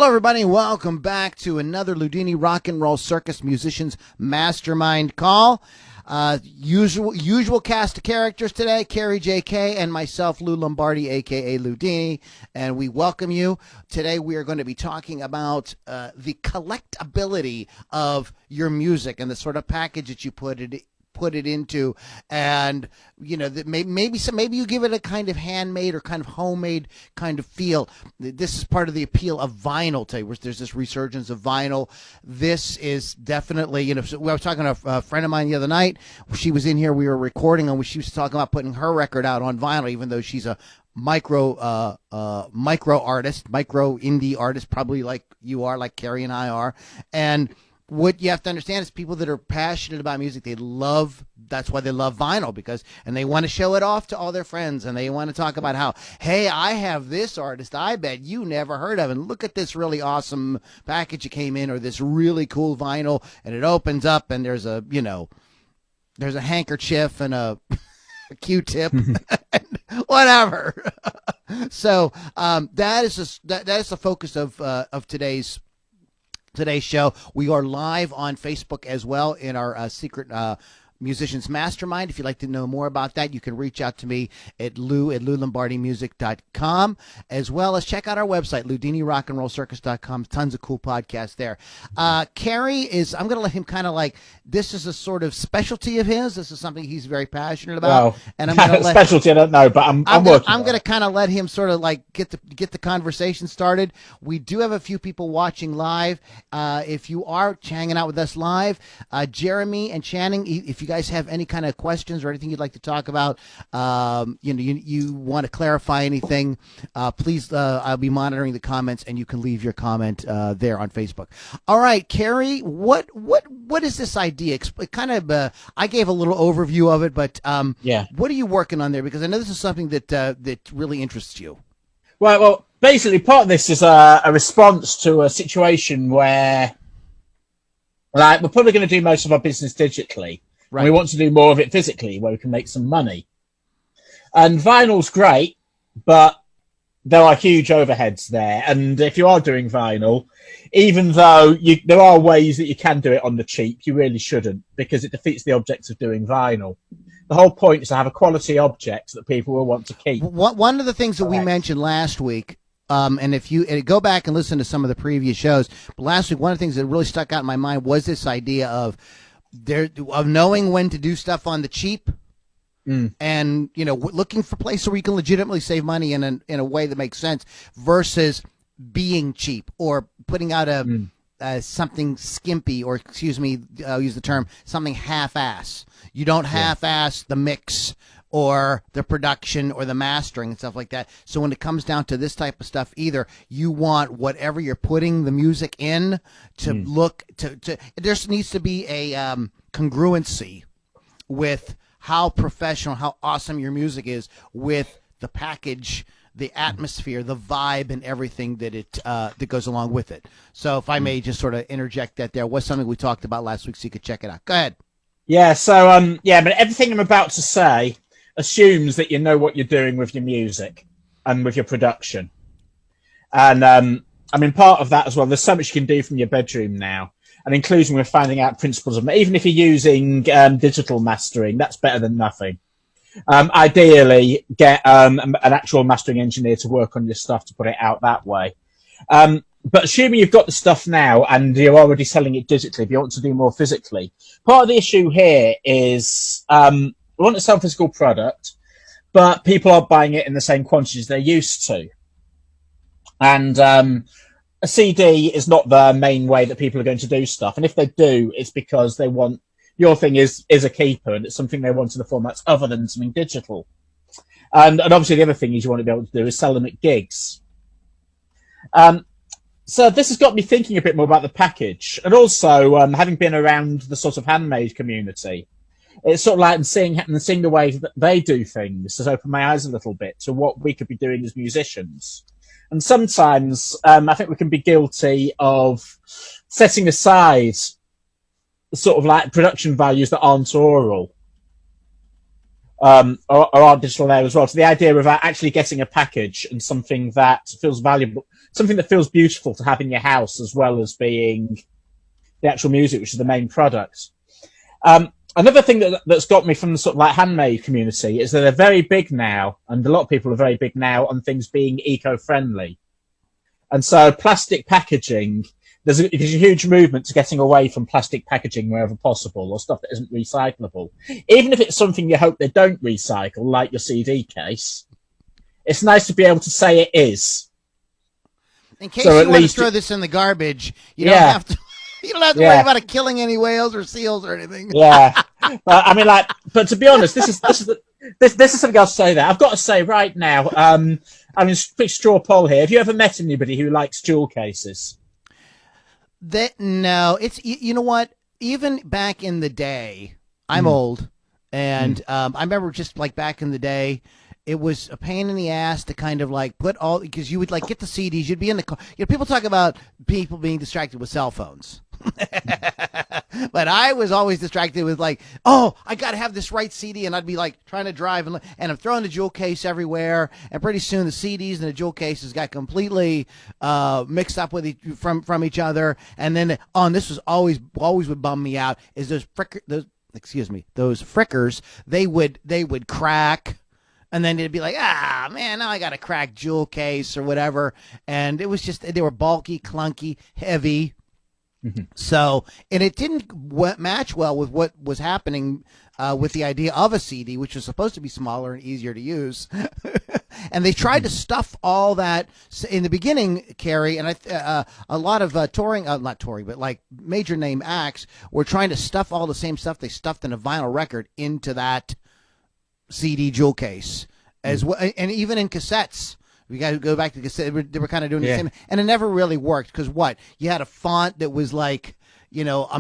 Hello, everybody. Welcome back to another Ludini Rock and Roll Circus Musicians Mastermind call. Usual cast of characters today, Carrie J.K. and myself, Lou Lombardi, a.k.a. Ludini, and we welcome you. Today we are going to be talking about the collectability of your music and the sort of package that you put it into, and maybe you give it a kind of handmade or kind of homemade kind of feel. This is part of the appeal of vinyl today, where there's this resurgence of vinyl. This is definitely, I was talking to a friend of mine the other night. She was in here, we were recording, and she was talking about putting her record out on vinyl, even though she's a micro artist, micro indie artist, probably like you are, like Carrie and I are. And what you have to understand is people that are passionate about music, that's why they love vinyl, and they want to show it off to all their friends, and they want to talk about how, hey, I have this artist I bet you never heard of, and look at this really awesome package that came in, or this really cool vinyl, and it opens up and there's a handkerchief and a Q-tip, whatever. So that is the focus of today's show. We are live on Facebook as well in our secret Musicians Mastermind. If you'd like to know more about that, you can reach out to me at lou@loulombardimusic.com, as well as check out our website, ludinirockandrollcircus.com. Tons of cool podcasts there. Carrie I'm going to let him this is a sort of specialty of his. This is something he's very passionate about. Well, and I'm going to specialty, I don't know, but I'm working. I'm going to kind of let him sort of get the conversation started. We do have a few people watching live. If you are hanging out with us live, Jeremy and Channing, if you guys have any kind of questions or anything you'd like to talk about, you want to clarify anything, please, I'll be monitoring the comments, and you can leave your comment there on Facebook. All right, Carrie, what is this idea? I gave a little overview of it, but what are you working on there? Because I know this is something that really interests you. Well, basically, part of this is a response to a situation where, we're probably going to do most of our business digitally. Right. And we want to do more of it physically, where we can make some money. And vinyl's great, but there are huge overheads there. And if you are doing vinyl, even though there are ways that you can do it on the cheap, you really shouldn't, because it defeats the object of doing vinyl. The whole point is to have a quality object that people will want to keep. One of the things that we mentioned last week, and if you go back and listen to some of the previous shows, but last week, one of the things that really stuck out in my mind was this idea of knowing when to do stuff on the cheap, and looking for places where you can legitimately save money in a way that makes sense, versus being cheap or putting out something skimpy, or I'll use the term something half-ass. You don't half-ass the mix or the production or the mastering and stuff like that. So when it comes down to this type of stuff, either you want whatever you're putting the music in to look to there needs to be a congruency with how professional, how awesome your music is with the package, the atmosphere, the vibe, and everything that goes along with it. So if I may just sort of interject that was something we talked about last week, so you could check it out. Go ahead. Yeah. So but everything I'm about to say assumes that you know what you're doing with your music and with your production. And part of that as well, there's so much you can do from your bedroom now, and including with finding out principles of, even if you're using digital mastering, that's better than nothing. Ideally, get an actual mastering engineer to work on your stuff to put it out that way. But assuming you've got the stuff now and you're already selling it digitally, if you want to do more physically, part of the issue here is we want to sell physical product, but people aren't buying it in the same quantities they're used to. And a CD is not the main way that people are going to do stuff. And if they do, it's because they want, your thing is a keeper, and it's something they want in the formats other than something digital. And obviously the other thing is you want to be able to do is sell them at gigs. So this has got me thinking a bit more about the package, and also having been around the sort of handmade community, it's sort of like seeing the way that they do things has opened my eyes a little bit to what we could be doing as musicians. And sometimes I think we can be guilty of setting aside sort of like production values that aren't oral. Or aren't digital there as well. So the idea of actually getting a package and something that feels valuable something that feels beautiful to have in your house, as well as being the actual music, which is the main product. Another thing that's got me from the sort of like handmade community is that they're very big now, and a lot of people are very big now on things being eco-friendly. And so plastic packaging, there's a huge movement to getting away from plastic packaging wherever possible, or stuff that isn't recyclable. Even if it's something you hope they don't recycle, like your CD case, it's nice to be able to say it is. In case you want to throw this in the garbage, you don't have to. You don't have to worry about it killing any whales or seals or anything. Yeah, but I mean, but to be honest, this is something I'll say there. I've got to say right now. I mean, quick straw poll here. Have you ever met anybody who likes jewel cases? No, it's you know what? Even back in the day, I'm old, and I remember just like back in the day. It was a pain in the ass to kind of like put all, because you would like get the CDs, you'd be in the car. You know, people talk about people being distracted with cell phones. But I was always distracted with like, oh, I got to have this right CD. And I'd be like trying to drive and I'm throwing the jewel case everywhere. And pretty soon the CDs and the jewel cases got completely mixed up with from each other. And then, and this was always would bum me out, is those frickers, they would crack. And then it'd be like, man, now I got a cracked jewel case or whatever. And it was just, they were bulky, clunky, heavy. Mm-hmm. So, and it didn't match well with what was happening with the idea of a CD, which was supposed to be smaller and easier to use. And they tried to stuff all that in the beginning, Carrie, and a lot of not touring, but like major name acts were trying to stuff all the same stuff they stuffed in a vinyl record into that CD jewel case as well, and even in cassettes. We got to go back to cassette. They were kind of doing the same, and it never really worked because you had a font that was like a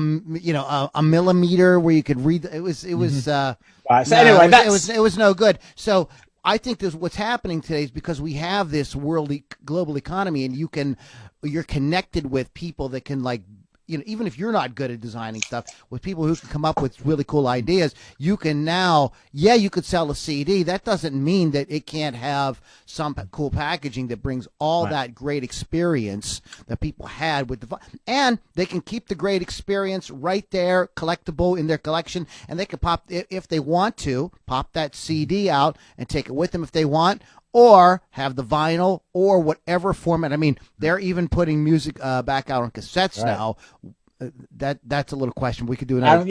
millimeter where you could read. It was right. So anyway, it was no good. So I think what's happening today is because we have this global economy, and you're connected with people that can like. Even if you're not good at designing stuff, with people who can come up with really cool ideas, you can now, you could sell a CD. That doesn't mean that it can't have some cool packaging that brings all that great experience that people had with and they can keep the great experience right there, collectible in their collection, and they can pop, if they want to, pop that CD out and take it with them if they want, or have the vinyl or whatever format. I mean, they're even putting music back out on cassettes now. That's a little question. We could do another.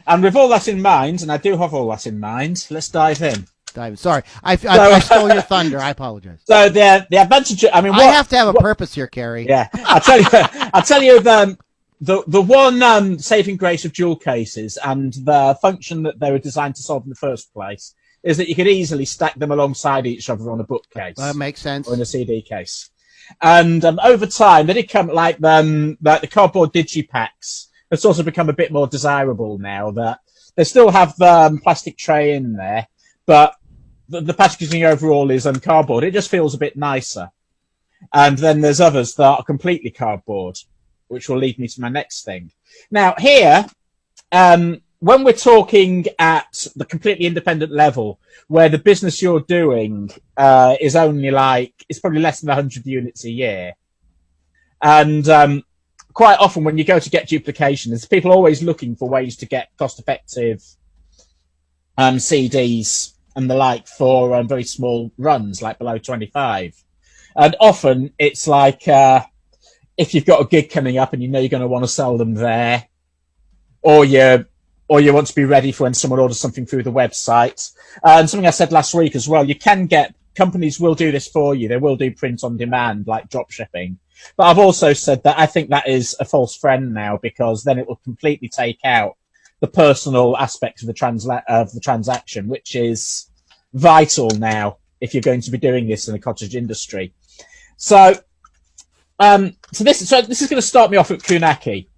And with all that in mind, and I do have all that in mind, let's dive in. Sorry, I stole your thunder. I apologize. So the advantage. I mean, I have to have a purpose here, Carrie. Yeah, I'll tell you. The one saving grace of jewel cases and the function that they were designed to solve in the first place is that you could easily stack them alongside each other on a bookcase. That makes sense. Or in a CD case. And over time, they did come like the cardboard digipacks. It's also become a bit more desirable now. That they still have the plastic tray in there, but the packaging overall is cardboard. It just feels a bit nicer. And then there's others that are completely cardboard, which will lead me to my next thing. Now here, when we're talking at the completely independent level, where the business you're doing is only it's probably less than 100 units a year. And quite often when you go to get duplication, there's people always looking for ways to get cost-effective CDs and the like for very small runs, like below 25. And often it's like if you've got a gig coming up and you know you're going to want to sell them there, or you want to be ready for when someone orders something through the website. And something I said last week as well, companies will do this for you. They will do print on demand, like drop shipping. But I've also said that I think that is a false friend now, because then it will completely take out the personal aspect of the transaction, which is vital now if you're going to be doing this in the cottage industry. So this is going to start me off at Kunaki,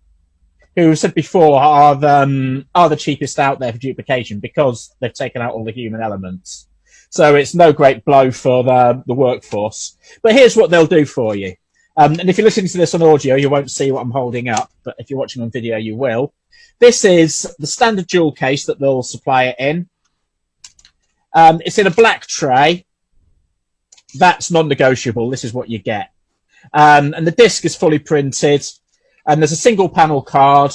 who said before are the cheapest out there for duplication because they've taken out all the human elements. So it's no great blow for the workforce. But here's what they'll do for you. And if you're listening to this on audio, you won't see what I'm holding up. But if you're watching on video, you will. This is the standard jewel case that they'll supply it in. It's in a black tray. That's non-negotiable. This is what you get. And the disc is fully printed, and there's a single panel card,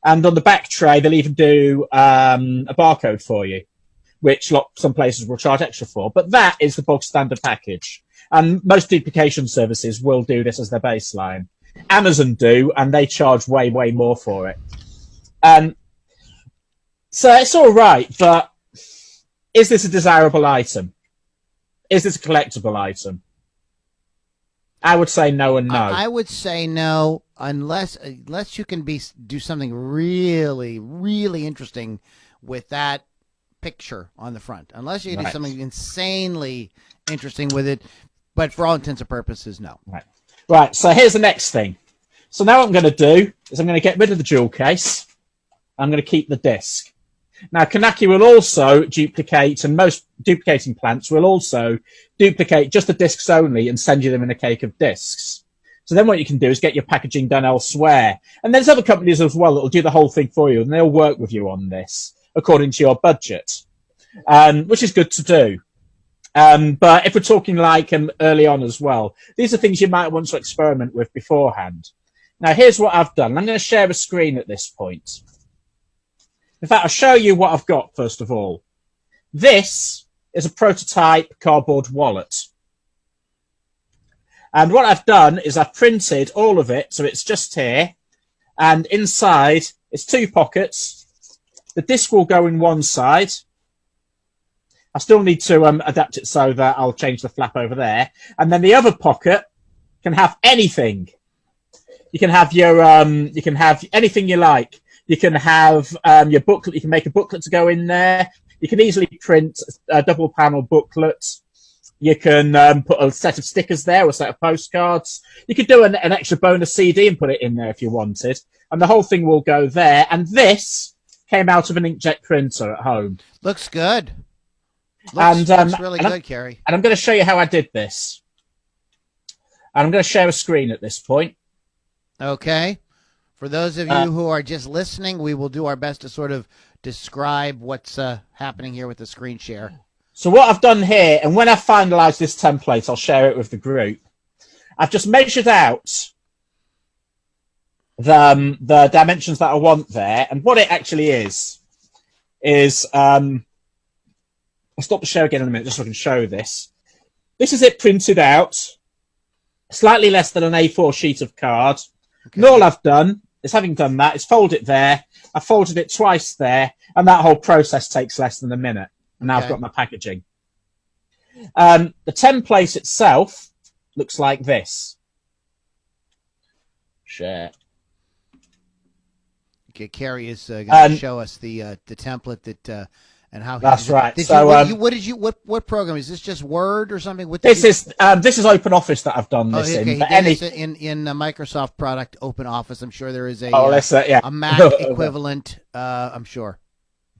and on the back tray they'll even do a barcode for you, which some places will charge extra for. But that is the bog standard package, and most duplication services will do this as their baseline. Amazon do, and they charge way more for it. So it's all right, but is this a desirable item? Is this a collectible item? I would say no and no. I would say no, unless you can do something really interesting with that picture on the front. Unless you can do something insanely interesting with it, but for all intents and purposes, no. Right. So here's the next thing. So now what I'm going to do is I'm going to get rid of the jewel case. I'm going to keep the disc. Now, Kanaki will also duplicate, and most duplicating plants will also duplicate just the discs only and send you them in a cake of discs. So then what you can do is get your packaging done elsewhere. And there's other companies as well that will do the whole thing for you, and they'll work with you on this according to your budget, which is good to do. But if we're talking like early on as well, these are things you might want to experiment with beforehand. Now, here's what I've done. I'm going to share a screen at this point. In fact, I'll show you what I've got first of all. This is a prototype cardboard wallet. And what I've done is I've printed all of it, so it's just here. And inside, it's 2 pockets. The disc will go in one side. I still need to adapt it so that I'll change the flap over there. And then the other pocket can have anything. You can have you can have anything you like. You can have your booklet. You can make a booklet to go in there. You can easily print a double panel booklet. You can put a set of stickers there or a set of postcards. You could do an extra bonus CD and put it in there if you wanted. And the whole thing will go there. And this came out of an inkjet printer at home. Looks good. Looks really good, Kerry. And I'm going to show you how I did this. And I'm going to share a screen at this point. Okay. For those of you who are just listening, we will do our best to sort of describe what's happening here with the screen share. So what I've done here, and when I finalize this template, I'll share it with the group. I've just measured out the dimensions that I want there. And what it actually is I'll stop the share again in a minute just so I can show this. This is it printed out, slightly less than an A4 sheet of card. Okay. And all I've done is, having done that, is fold it there. I folded it twice there, and that whole process takes less than a minute. And now I've got my packaging. The template itself looks like this. Share. Okay, Kerry is going to show us the template that and how. That's right. What program is this? Just Word or something? This is Open Office that I've done this in. But in Microsoft product Open Office, I'm sure there is a Mac equivalent. I'm sure.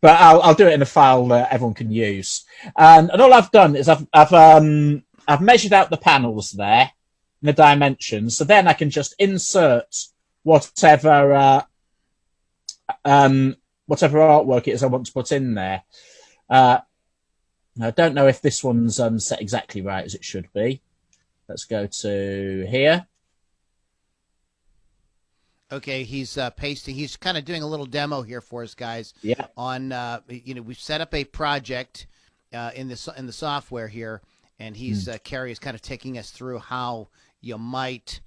But I'll do it in a file that everyone can use. And all I've done is I've measured out the panels there, the dimensions. So then I can just insert whatever artwork it is I want to put in there. I don't know if this one's set exactly right as it should be. Let's go to here. Okay, he's pasting. He's kind of doing a little demo here for us, guys. Yeah. On we've set up a project in the software here, and he's Kerry is kind of taking us through how you might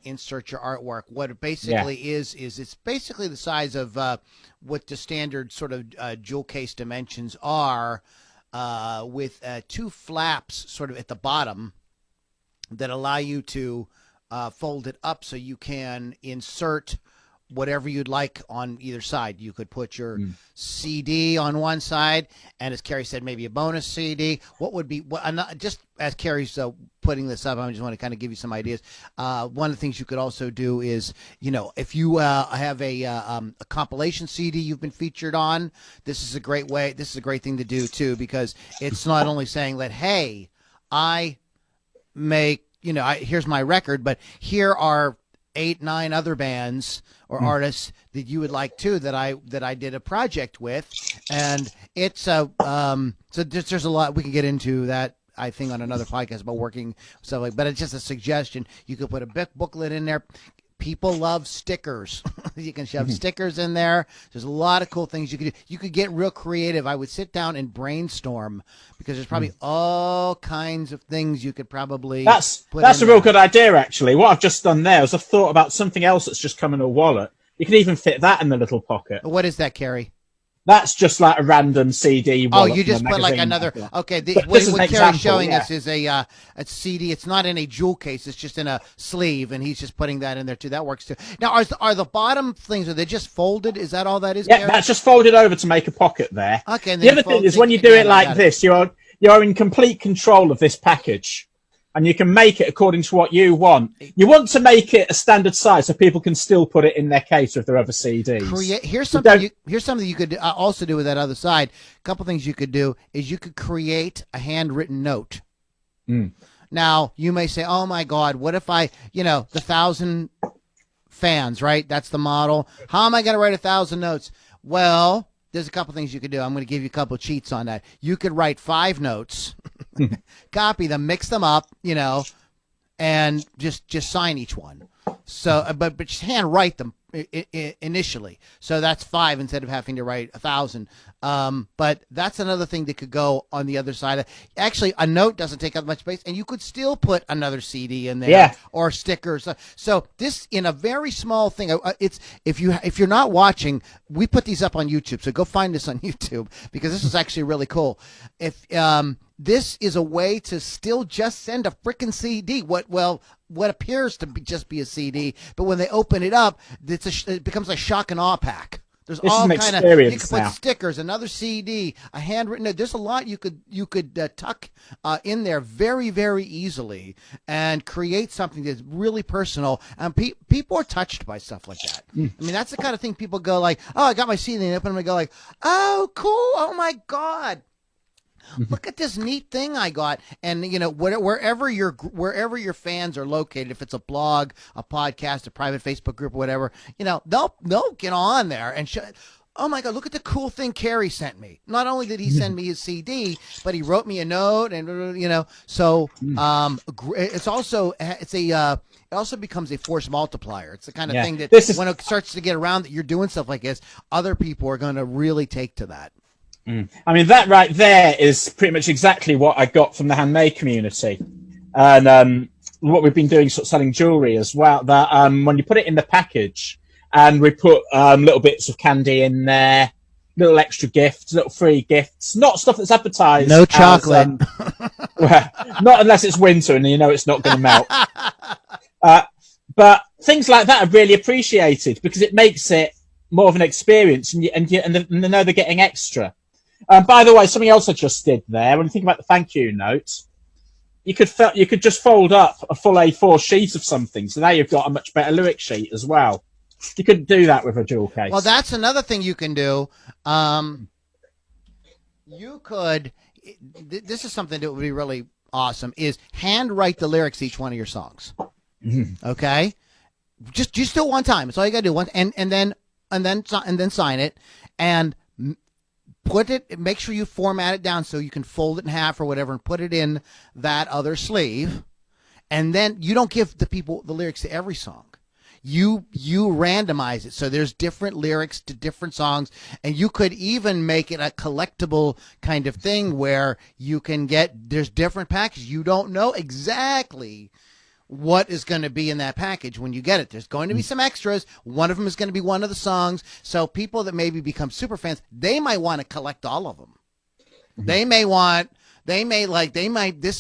insert your artwork. What it basically is it's basically the size of what the standard sort of jewel case dimensions are, with 2 flaps sort of at the bottom that allow you to fold it up so you can insert whatever you'd like on either side. You could put your CD on one side, and as Kerry said, maybe a bonus CD. What would be just as Kerry's putting this up, I just want to kind of give you some ideas. One of the things you could also do is, if you have a compilation CD you've been featured on, this is a great way. This is a great thing to do too, because it's not only saying that, hey, I make, here's my record, but here are 8, 9 other bands or artists that you would like too that I did a project with, and it's so there's a lot we can get into that I think on another podcast about working stuff like. But it's just a suggestion. You could put a booklet in there. People love stickers. You can shove stickers in there. There's a lot of cool things you could do. You could get real creative. I would sit down and brainstorm because there's probably all kinds of things you could probably. That's a real good idea, actually. What I've just done there is I've thought about something else that's just come in a wallet. You can even fit that in the little pocket. What is that, Carrie? That's just like a random CD wallet. Oh, you just put like another. Okay, what Carrie's showing us is a CD. It's not in a jewel case. It's just in a sleeve, and he's just putting that in there too. That works too. Now, are the bottom things, are they just folded? Is that all that is? Yeah, Carrie? that's just folded over to make a pocket there. Okay. And the other thing is when you do it like this, you're in complete control of this package. And you can make it according to what you want. You want to make it a standard size so people can still put it in their case with their other CDs. Here's something you could also do with that other side. A couple things you could do is you could create a handwritten note. Now, you may say, oh, my God, what if the 1,000 fans, right? That's the model. How am I going to write 1,000 notes? Well, there's a couple things you could do. I'm going to give you a couple cheats on that. You could write 5 notes, copy them, mix them up, and just sign each one. So, but just hand write them initially. So that's 5 instead of having to write 1,000. But that's another thing that could go on the other side. Actually, a note doesn't take up much space, and you could still put another CD in there or stickers. So this in a very small thing. It's if you're not watching, we put these up on YouTube. So go find this on YouTube because this is actually really cool. If this is a way to still just send a freaking CD. What appears to just be a CD, but when they open it up, it becomes a shock and awe pack. There's all kind of, you could put stickers, another CD, a handwritten note. There's a lot you could tuck in there very, very easily and create something that's really personal. And people are touched by stuff like that. I mean, that's the kind of thing people go like, oh, I got my CD, and open them and go like, oh, cool, oh my God. Look at this neat thing I got, and wherever your fans are located, if it's a blog, a podcast, a private Facebook group, or whatever, they'll get on there and show. Oh my God! Look at the cool thing Carrie sent me. Not only did he send me his CD, but he wrote me a note, and So it also becomes a force multiplier. It's the kind of thing that when it starts to get around that you're doing stuff like this, other people are going to really take to that. I mean, that right there is pretty much exactly what I got from the handmade community, and what we've been doing, sort of selling jewelry as well. That when you put it in the package, and we put little bits of candy in there, little extra gifts, little free gifts, not stuff that's advertised. No chocolate. Not unless it's winter and it's not going to melt. But things like that are really appreciated because it makes it more of an experience, and they know they're getting extra. By the way, something else I just did there, when you think about the thank you note, you could just fold up a full A4 sheet of something. So now you've got a much better lyric sheet as well. You couldn't do that with a jewel case. Well, that's another thing you can do. You could, this is something that would be really awesome, is handwrite the lyrics to each one of your songs. Okay? Just do it one time. That's all you got to do. And then sign it and make sure you format it down so you can fold it in half or whatever and put it in that other sleeve. And then you don't give the people the lyrics to every song. You randomize it. So there's different lyrics to different songs, and you could even make it a collectible kind of thing where you can there's different packages. You don't know exactly what is going to be in that package when you get it. There's going to be some extras. One of them is going to be one of the songs. So people that maybe become super fans, they might want to collect all of them. This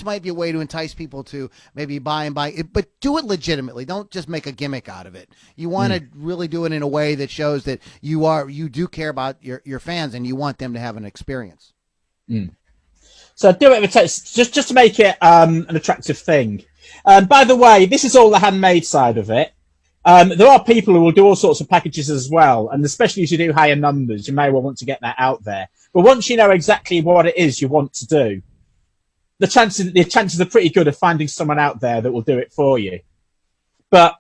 might be a way to entice people to maybe buy it, but do it legitimately. Don't just make a gimmick out of it. You want to really do it in a way that shows that you do care about your fans and you want them to have an experience. So do it just to make it an attractive thing. By the way, this is all the handmade side of it. There are people who will do all sorts of packages as well, and especially as you do higher numbers, you may well want to get that out there. But once you know exactly what it is you want to do, the chances are pretty good of finding someone out there that will do it for you. But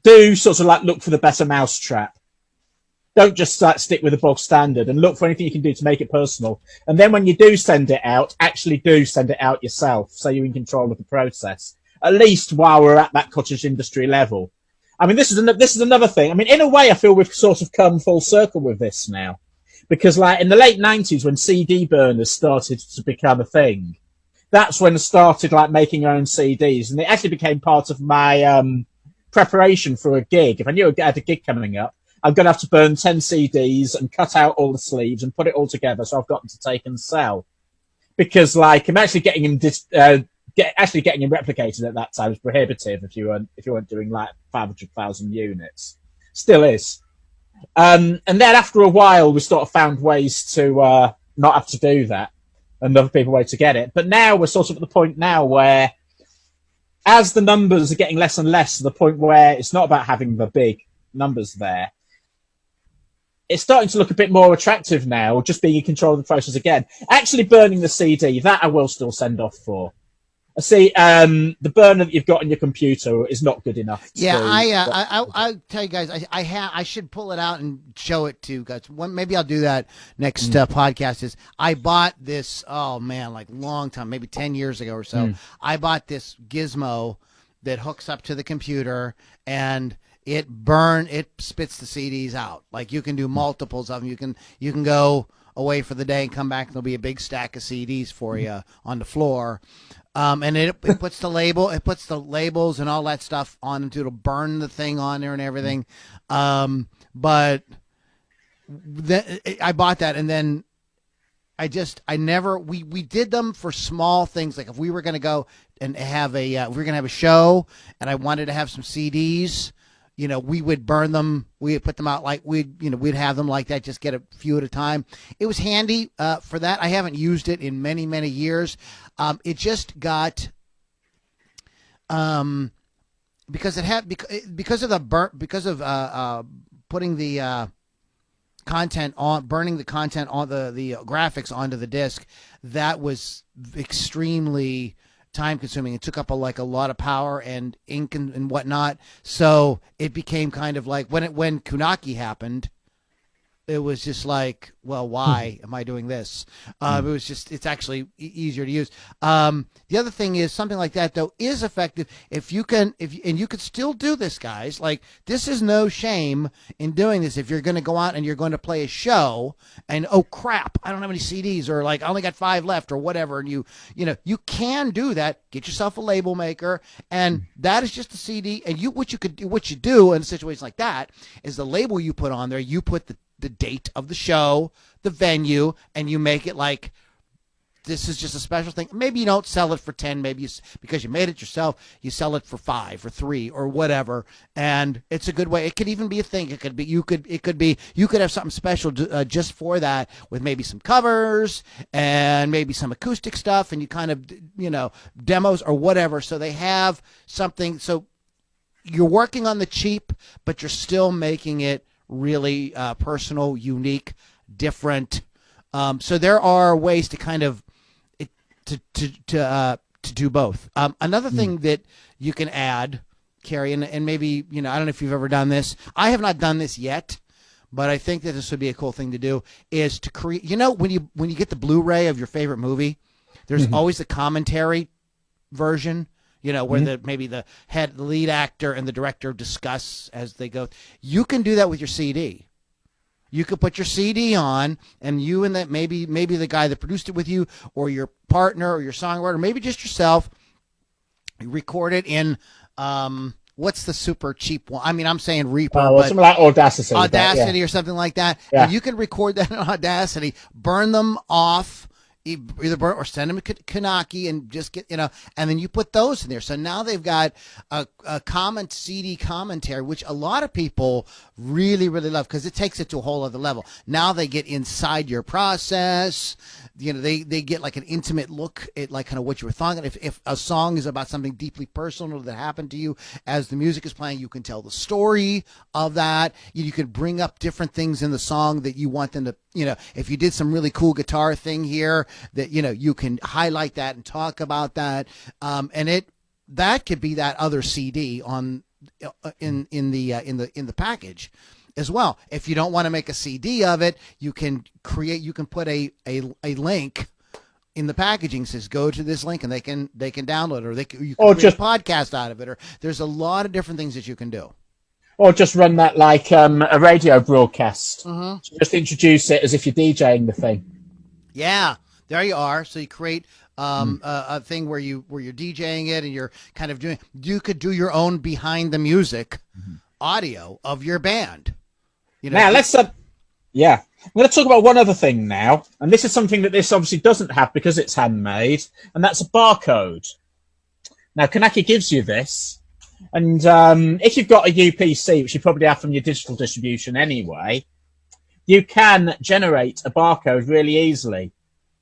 do sort of like look for the better mousetrap. Don't just stick with the bog standard, and look for anything you can do to make it personal. And then when you do send it out, actually do send it out yourself, so you're in control of the process. At least while we're at that cottage industry level. I mean, this is another thing. I mean, in a way, I feel we've sort of come full circle with this now, because like in the late 90s, when CD burners started to become a thing, that's when I started like making our own CDs, and it actually became part of my preparation for a gig. If I knew I had a gig coming up, I'm going to have to burn 10 CDs and cut out all the sleeves and put it all together, so I've got them to take and sell. Because like I'm actually getting them getting them replicated at that time was prohibitive if you weren't doing like 500,000 units. Still is. And then after a while, we sort of found ways to not have to do that, and other people way to get it. But now we're sort of at the point now where, as the numbers are getting less and less, to the point where it's not about having the big numbers there. It's starting to look a bit more attractive now, just being in control of the process again. Actually burning the CD, that I will still send off for. I see, the burner that you've got on your computer is not good enough. Yeah, I'll tell you guys, I should pull it out and show it to you guys. Maybe I'll do that next podcast. Is I bought this, oh man, like long time, maybe 10 years ago or so. I bought this gizmo that hooks up to the computer, and it spits the CDs out. Like you can do multiples of them. You can go away for the day and come back, and there'll be a big stack of CDs for you on the floor. And it puts the labels and all that stuff on it. It'll burn the thing on there and everything. But I bought that, and then we did them for small things. Like if we were going to go and have if we were going to have a show and I wanted to have some CDs, we would burn them. We would put them out like we'd have them like that, just get a few at a time. It was handy for that. I haven't used it in many, many years. It just got because of putting the content on, burning the content on the graphics onto the disc. That was extremely time consuming. It took up a lot of power and ink and whatnot. So it became kind of like when Kunaki happened, it was just like, well, why am I doing this? It's actually easier to use. The other thing is something like that though is effective and you could still do this, guys. Like this is no shame in doing this. If you're going to go out and you're going to play a show and, oh crap, I don't have any CDs, or like I only got 5 left or whatever. And you can do that. Get yourself a label maker, and that is just a CD. And what you do in a situation like that is the label you put on there, you put the date of the show, the venue, and you make it like this is just a special thing. Maybe you don't sell it for 10, maybe because you made it yourself, you sell it for 5 or 3 or whatever. And it's a good way. It could even be a thing. It could be you could have something special just for that, with maybe some covers and maybe some acoustic stuff, and you kind of demos or whatever. So they have something. So you're working on the cheap, but you're still making it really personal, unique, different. So there are ways to kind of to do both. Another thing that you can add, Carrie, and maybe I don't know if you've ever done this. I have not done this yet, but I think that this would be a cool thing to do. Is to create. When you get the Blu-ray of your favorite movie, there's always the commentary version. Where maybe the lead actor and the director discuss as they go. You can do that with your CD. You could put your CD on, and you and that maybe the guy that produced it with you, or your partner, or your songwriter, maybe just yourself, record it in what's the super cheap one? I mean, I'm saying Reaper, but something like Audacity. Or something like that. Yeah. And you can record that in Audacity, burn them off. Either burn or send them to Kanaki and just get, and then you put those in there. So now they've got a CD commentary, which a lot of people really, really love because it takes it to a whole other level. Now they get inside your process. They get like an intimate look at like kind of what you were thinking. If a song is about something deeply personal that happened to you as the music is playing, you can tell the story of that. You can bring up different things in the song that you want them to, if you did some really cool guitar thing here, that you can highlight that and talk about that, and that could be that other CD on in the package as well. If you don't want to make a CD of it, you can put a link in the packaging, says go to this link and they can download it, or you can create a podcast out of it, or there's a lot of different things that you can do. Or just run that like a radio broadcast. So just introduce it as if you're DJing the thing. Yeah, there you are. So you create a thing where you're DJing it, and you're kind of you could do your own behind the music audio of your band. Now let's I'm going to talk about one other thing now, and this is something that this obviously doesn't have because it's handmade, and that's a barcode. Now, Kanaki gives you this, and if you've got a UPC, which you probably have from your digital distribution anyway, you can generate a barcode really easily.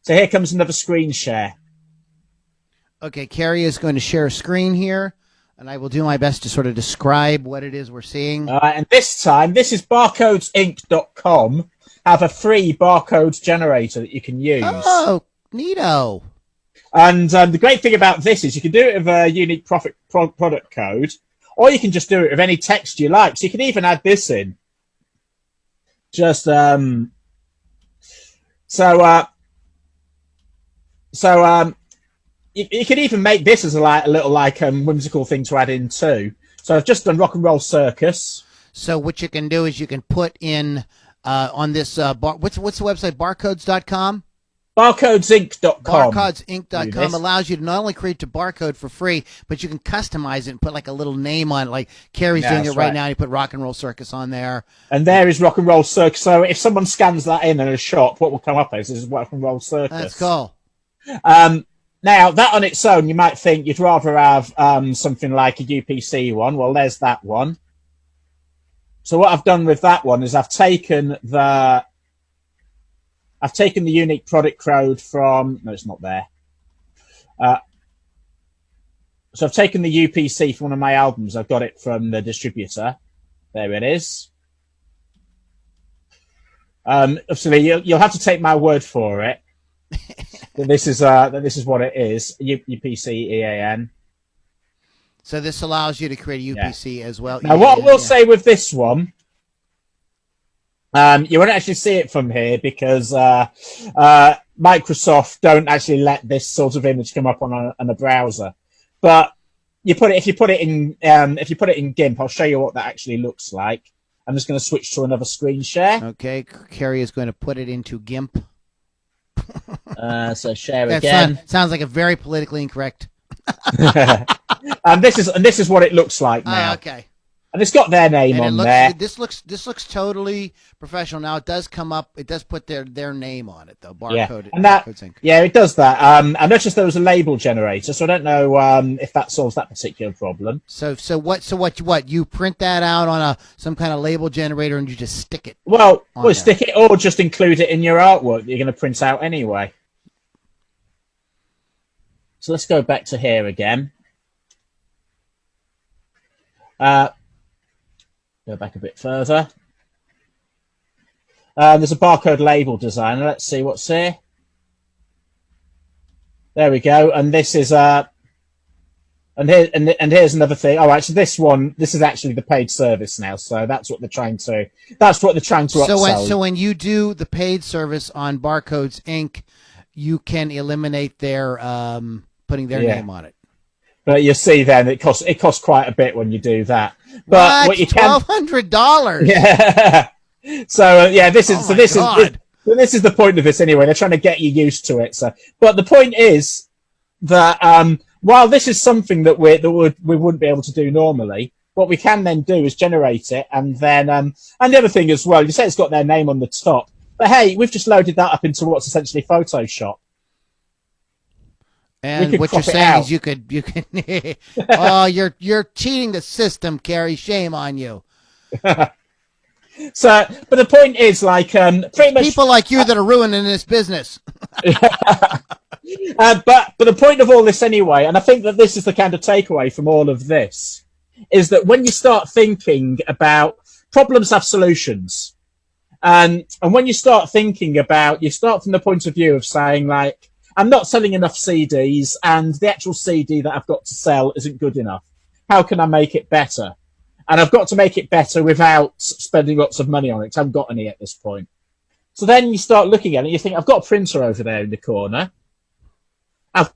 So here comes another screen share. Okay, Carrie is going to share a screen here, and I will do my best to sort of describe what it is we're seeing. And this time, this is barcodesinc.com. Have a free barcode generator that you can use. Oh, neato. And the great thing about this is you can do it with a unique product code, or you can just do it with any text you like. So you can even add this in. Just you can even make this as a little whimsical thing to add in too. So I've just done Rock and Roll Circus. So what you can do is you can put in on this what's the website, barcodes.com? Barcodesinc.com. Barcodesinc.com allows you to not only create the barcode for free, but you can customize it and put like a little name on it. Like Carrie's doing it right now. You put Rock and Roll Circus on there. And there is Rock and Roll Circus. So if someone scans that in a shop, what will come up is Rock and Roll Circus. That's cool. Now, that on its own, you might think you'd rather have something like a UPC one. Well, there's that one. So what I've done with that one is I've taken the unique product code from... No, it's not there. So I've taken the UPC for one of my albums. I've got it from the distributor. There it is. Obviously, you'll have to take my word for it. that this is what it is. UPC EAN. So this allows you to create a UPC as well. Now, what I will say with this one, you won't actually see it from here because Microsoft don't actually let this sort of image come up on a browser. But if you put it in GIMP, I'll show you what that actually looks like. I'm just going to switch to another screen share. Okay, Carrie is going to put it into GIMP. So share again. Sounds like a very politically incorrect. And this is what it looks like now. Okay. And it's got their name on there. This looks totally professional. Now it does come up. It does put their name on it though. Barcode. Yeah, it does that. I noticed there was a label generator, so I don't know if that solves that particular problem. So what? You print that out on some kind of label generator and you just stick it. Well, stick it or just include it in your artwork that you're going to print out anyway. So let's go back to here again. Go back a bit further. There's a barcode label designer. Let's see what's here. There we go. And this is and here's another thing. All right, so this is actually the paid service now. So that's what they're trying to upsell. So when you do the paid service on Barcodes Inc., you can eliminate their putting their name on it. But you see, then it costs quite a bit when you do that. But what you can $1,200. Yeah. So this is this is the point of this anyway. They're trying to get you used to it. So, but the point is that while this is something that we wouldn't be able to do normally, what we can then do is generate it, and then and the other thing as well. You say it's got their name on the top, but hey, we've just loaded that up into what's essentially Photoshop. And what you're saying is you can oh, you're cheating the system, Carrie. Shame on you. So, but the point is, like, pretty much people like you that are ruining this business. But the point of all this anyway, and I think that this is the kind of takeaway from all of this, is that when you start thinking about problems have solutions, and when you start thinking about, you start from the point of view of saying, like, I'm not selling enough CDs, and the actual CD that I've got to sell isn't good enough. How can I make it better? and I've got to make it better without spending lots of money on it, 'cause I haven't got any at this point. So then you start looking at it, you think, I've got a printer over there in the corner. I've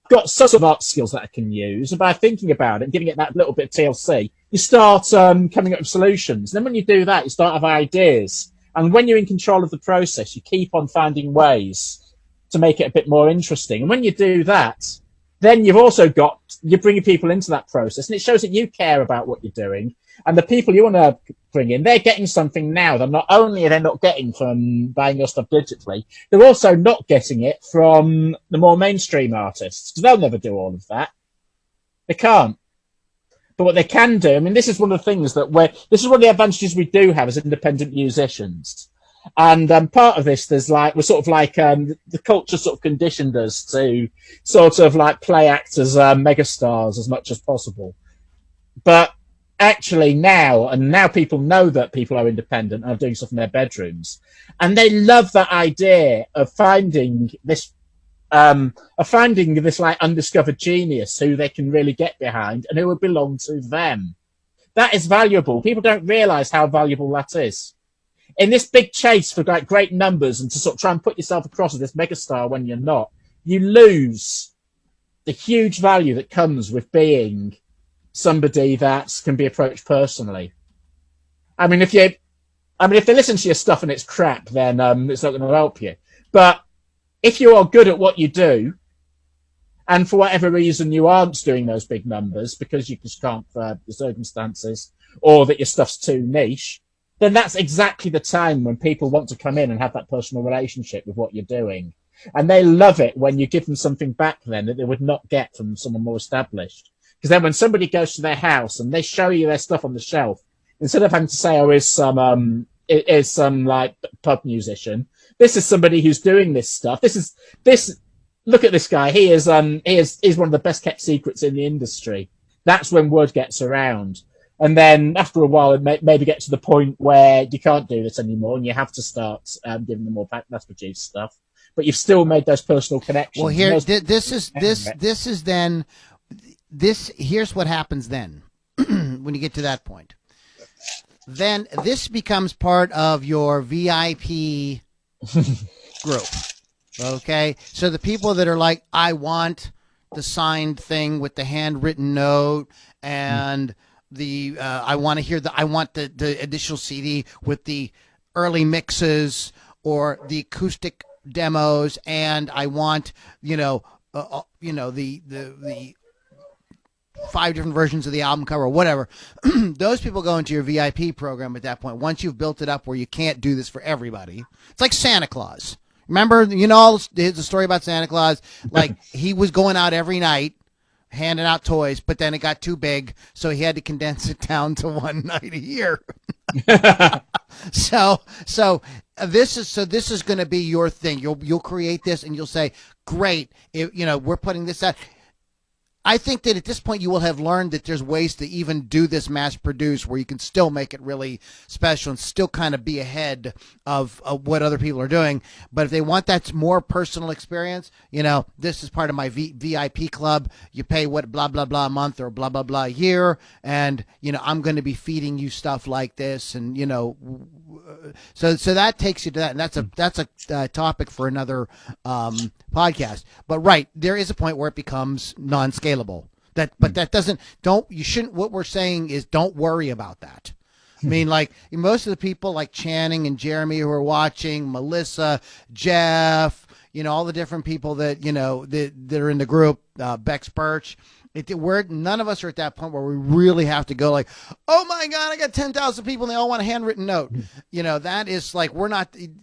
got some sort of art skills that I can use. And by thinking about it, giving it that little bit of TLC, you start coming up with solutions. And then when you do that, you start having ideas. And when you're in control of the process, you keep on finding ways to make it a bit more interesting. And when you do that, then you're bringing people into that process. And it shows that you care about what you're doing. And the people you want to bring in, they're getting something now that not only are they not getting from buying your stuff digitally, they're also not getting it from the more mainstream artists, because they'll never do all of that. They can't. But what they can do, I mean, this is one of the things this is one of the advantages we do have as independent musicians. And part of this, we're sort of like the culture sort of conditioned us to sort of like play acts as megastars as much as possible. But actually now people know that people are independent and are doing stuff in their bedrooms, and they love that idea of finding this like undiscovered genius who they can really get behind and who would belong to them. That is valuable. People don't realize how valuable that is. In this big chase for like great numbers and to sort of try and put yourself across as this megastar when you're not, you lose the huge value that comes with being somebody that can be approached personally. I mean, if they listen to your stuff and it's crap, then it's not going to help you. But if you are good at what you do, and for whatever reason you aren't doing those big numbers because you just can't for the circumstances, or that your stuff's too niche, then that's exactly the time when people want to come in and have that personal relationship with what you're doing. And they love it when you give them something back then that they would not get from someone more established. Because then when somebody goes to their house and they show you their stuff on the shelf, instead of having to say, oh, here's some like pub musician, this is somebody who's doing this stuff. Look at this guy. He's one of the best kept secrets in the industry. That's when word gets around. And then after a while, it maybe get to the point where you can't do this anymore and you have to start giving them more mass produced stuff. But you've still made those personal connections. Well, here's what happens then when you get to that point. Then this becomes part of your VIP group. Okay? So the people that are like, I want the signed thing with the handwritten note and I want the additional CD with the early mixes or the acoustic demos, and I want the 5 different versions of the album cover or whatever. Those people go into your VIP program at that point. Once you've built it up where you can't do this for everybody, it's like Santa Claus. Remember, the story about Santa Claus? Like he was going out every night handing out toys, but then it got too big, so he had to condense it down to one night a year. So this is going to be your thing. You'll create this and you'll say, great, we're putting this out. I think that at this point you will have learned that there's ways to even do this mass produce where you can still make it really special and still kind of be ahead of what other people are doing. But if they want that more personal experience, this is part of my VIP club. You pay what blah, blah, blah a month or blah, blah, blah a year. And, I'm going to be feeding you stuff like this. And, so that takes you to that. And that's a topic for another podcast. But right, there is a point where it becomes non-scalable. But that doesn't, what we're saying is don't worry about that. I mean, like most of the people like Channing and Jeremy who are watching, Melissa, Jeff, all the different people that, that are in the group, Bex Birch, none of us are at that point where we really have to go like, oh my God, I got 10,000 people and they all want a handwritten note. That is like,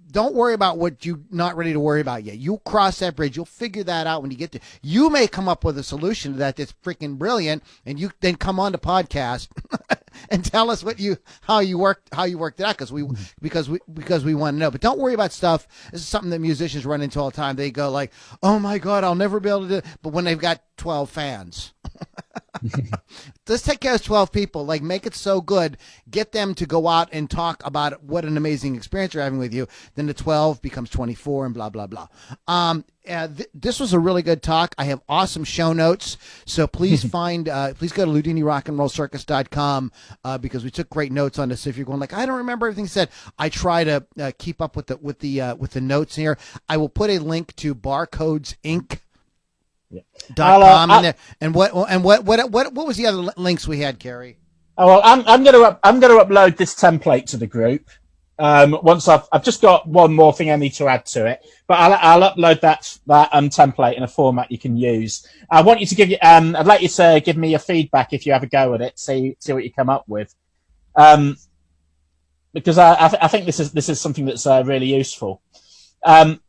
don't worry about what you're not ready to worry about yet. You cross that bridge. You'll figure that out when you get to, you may come up with a solution to that that's freaking brilliant. And you then come on the podcast and tell us how you worked it out. Because we want to know, but don't worry about stuff. This is something that musicians run into all the time. They go like, oh my God, I'll never be able to do it. But when they've got 12 fans, Let's take care of 12 people. Like, make it so good. Get them to go out and talk about what an amazing experience you're having with you. Then the 12 becomes 24 and blah, blah, blah. This was a really good talk. I have awesome show notes. So please please go to LudiniRockandRollCircus.com because we took great notes on this. If you're going like, I don't remember everything said, I try to keep up with the notes here. I will put a link to Barcodes Inc. Yeah. .com in there. And what was the other links we had, Kerry? Oh, well, I'm going to upload this template to the group. Once I've just got one more thing I need to add to it, but I'll upload that template in a format you can use. I want you to give you I'd like you to give me your feedback if you have a go at it. See what you come up with. Because I think this is something that's really useful. So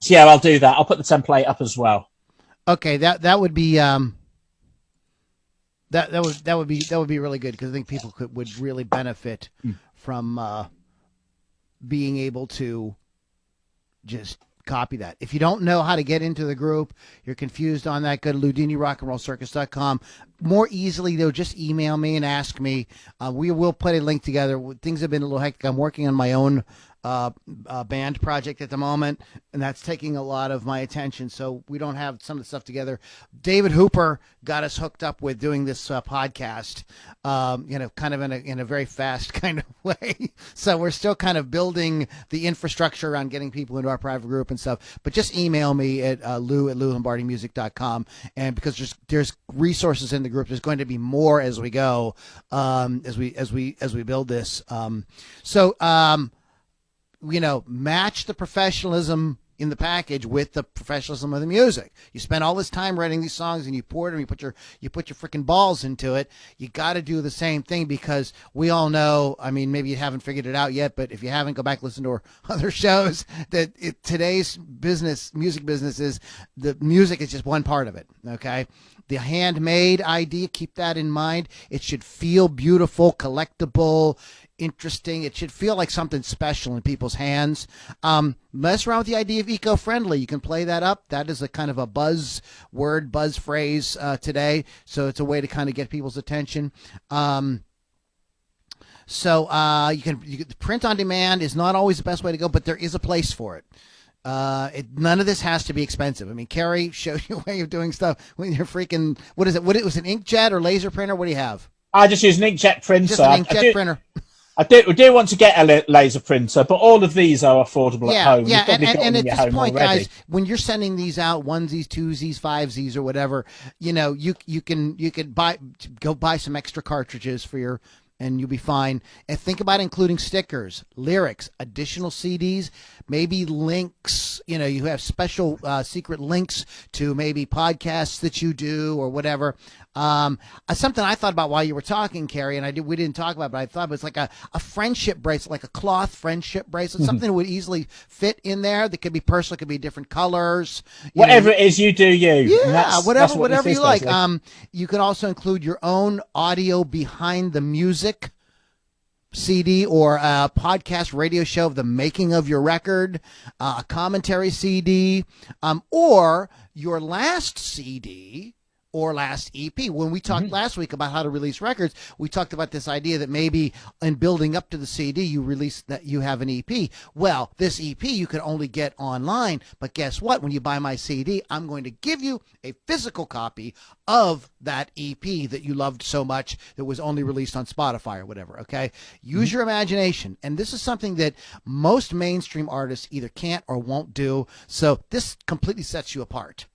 yeah, I'll do that. I'll put the template up as well. Okay, that would be that would be really good because I think people would really benefit from being able to just copy that. If you don't know how to get into the group, you're confused on that, go to LudiniRockandRollCircus.com. More easily, they'll just email me and ask me. We will put a link together. Things have been a little hectic. I'm working on my own band project at the moment, and that's taking a lot of my attention, so we don't have some of the stuff together. David Hooper got us hooked up with doing this podcast, kind of in a very fast kind of way. So we're still kind of building the infrastructure around getting people into our private group and stuff. But just email me at lou@loulombardimusic.com, and because there's resources in the group, there's going to be more as we go, as we build this. Match the professionalism in the package with the professionalism of the music. You spend all this time writing these songs and you pour them, you put your freaking balls into it. You got to do the same thing because we all know, I mean, maybe you haven't figured it out yet, but if you haven't, go back and listen to our other shows, that today's music business is the music is just one part of it. Okay. The handmade idea, keep that in mind. It should feel beautiful, collectible, interesting. It should feel like something special in people's hands. Mess around with the idea of eco-friendly. You can play that up. That is a kind of a buzz phrase today. So it's a way to kind of get people's attention. You can print on demand is not always the best way to go, but there is a place for it. None of this has to be expensive. I mean, Kerry showed you a way of doing stuff with your freaking, what is it? What it was, an inkjet or laser printer? What do you have? I just use an inkjet printer. Just an inkjet printer. I do want to get a laser printer, but all of these are affordable at home. Yeah, and at this point, guys, when you're sending these out, onesies, twosies, fivesies, or whatever, you can go buy some extra cartridges for your, and you'll be fine. And think about including stickers, lyrics, additional CDs, maybe links. You have special secret links to maybe podcasts that you do or whatever. Something I thought about while you were talking, Kerry, and we didn't talk about it, but I thought it was like a friendship bracelet, like a cloth friendship bracelet, something that would easily fit in there. That could be personal, could be different colors. Whatever it is you do, Yeah, whatever you like. You could also include your own audio behind the music CD or a podcast radio show of the making of your record, a commentary CD, or your last CD or last EP. When we talked last week about how to release records, we talked about this idea that maybe in building up to the CD, you have an EP. Well, this EP you can only get online, but guess what? When you buy my CD, I'm going to give you a physical copy of that EP that you loved so much that was only released on Spotify or whatever, okay? Use your imagination. And this is something that most mainstream artists either can't or won't do. So this completely sets you apart.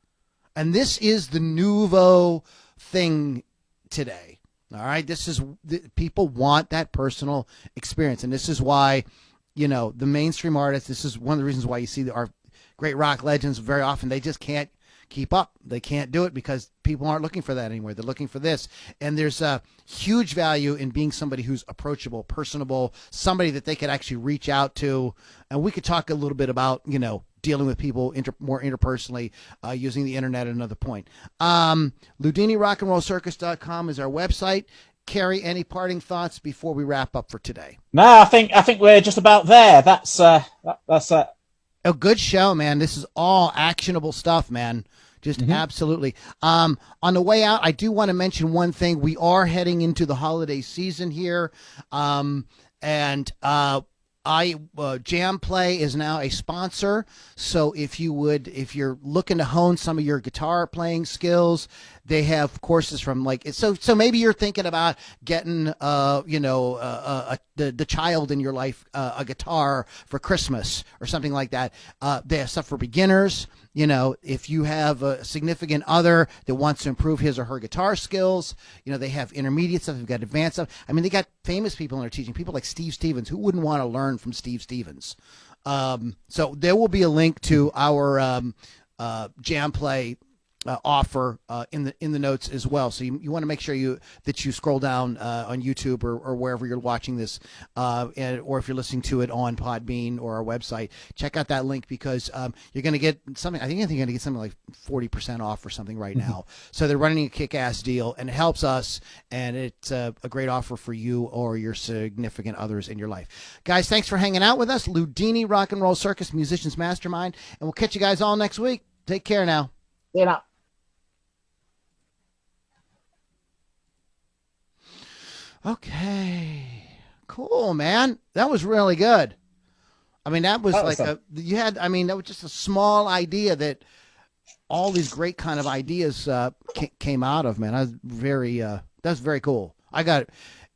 And this is the nouveau thing today. All right. People want that personal experience. And this is why, the mainstream artists, this is one of the reasons why you see our great rock legends very often, they just can't keep up. They can't do it because people aren't looking for that anymore. They're looking for this. And there's a huge value in being somebody who's approachable, personable, somebody that they could actually reach out to. And we could talk a little bit about, dealing with people more interpersonally using the internet at another point. LudiniRockandRollCircus.com is our website. Kerry, any parting thoughts before we wrap up for today? No, I think we're just about there. That's a good show, man. This is all actionable stuff, man. Just absolutely. On the way out, I do want to mention one thing. We are heading into the holiday season here, and Jam Play is now a sponsor. So if you're looking to hone some of your guitar playing skills, they have courses from so maybe you're thinking about getting the child in your life a guitar for Christmas or something like that. They have stuff for beginners. If you have a significant other that wants to improve his or her guitar skills, they have intermediate stuff. They've got advanced stuff. I mean, they got famous people in their teaching. People like Steve Stevens. Who wouldn't want to learn from Steve Stevens? So there will be a link to our Jam Play offer in the notes as well. So you want to make sure that you scroll down on YouTube or wherever you're watching this, or if you're listening to it on Podbean or our website, check out that link because you're going to get something. I think you're going to get something like 40% off or something right now. So they're running a kick-ass deal, and it helps us, and it's a great offer for you or your significant others in your life. Guys, thanks for hanging out with us. Ludini Rock and Roll Circus Musicians Mastermind, and we'll catch you guys all next week. Take care now. See you now. Okay, cool, man. That was really good. I mean, that was that was just a small idea that all these great kind of ideas came out of, man. That's very cool. It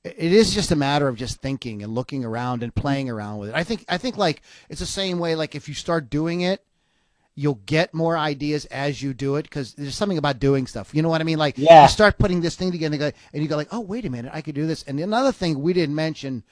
is just a matter of just thinking and looking around and playing around with it. I think like it's the same way, like if you start doing it, you'll get more ideas as you do it because there's something about doing stuff. You know what I mean? Like you start putting this thing together and you go like, oh, wait a minute, I could do this. And another thing we didn't mention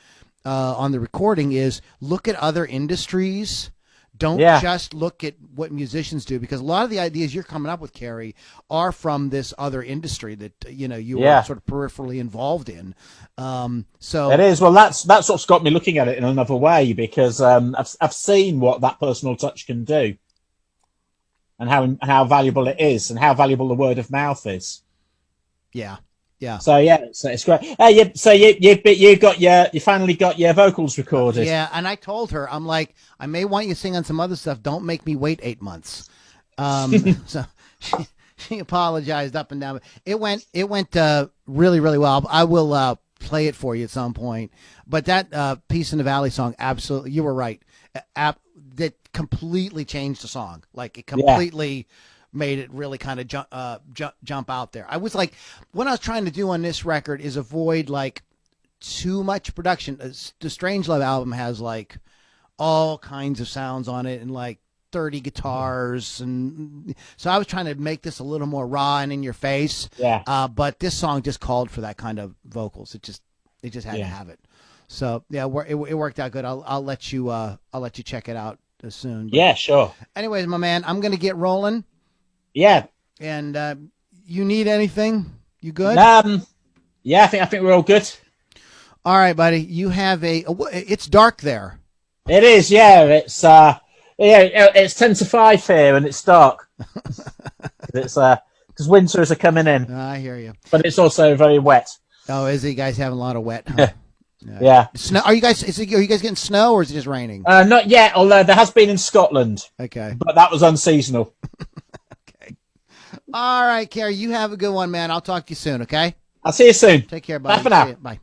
on the recording is look at other industries. Don't just look at what musicians do because a lot of the ideas you're coming up with, Carrie, are from this other industry that, you are sort of peripherally involved in. So it is. Well, that's what's got me looking at it in another way because I've seen what that personal touch can do. And how valuable it is, and how valuable the word of mouth is. Yeah. So it's great. You finally got your vocals recorded. Yeah, and I told her, I'm like, I may want you to sing on some other stuff. Don't make me wait 8 months. So she apologized up and down. It went really, really well. I will play it for you at some point. But that Peace in the Valley song, absolutely, you were right. That completely changed the song. Like it completely made it really kind of jump out there. I was like, what I was trying to do on this record is avoid like too much production. The Strangelove album has like all kinds of sounds on it and like 30 guitars, and so I was trying to make this a little more raw and in your face. But this song just called for that kind of vocals. It just had to have it. So yeah, it worked out good. I'll let you check it out soon. But yeah, sure. Anyways, my man, I'm gonna get rolling. Yeah. And you need anything? You good? Yeah, I think we're all good. All right, buddy. You have it's dark there. It is. Yeah. It's 10 to 5 here, and it's dark. It's because winters are coming in. I hear you. But it's also very wet. Oh, is it? You guys having a lot of wet? Huh? Yeah. Snow? Are you guys getting snow or is it just raining? Not yet, although there has been in Scotland. Okay. But that was unseasonal. Okay. All right, Carrie, you have a good one, man. I'll talk to you soon, okay? I'll see you soon. Take care, buddy. Bye for now. Bye.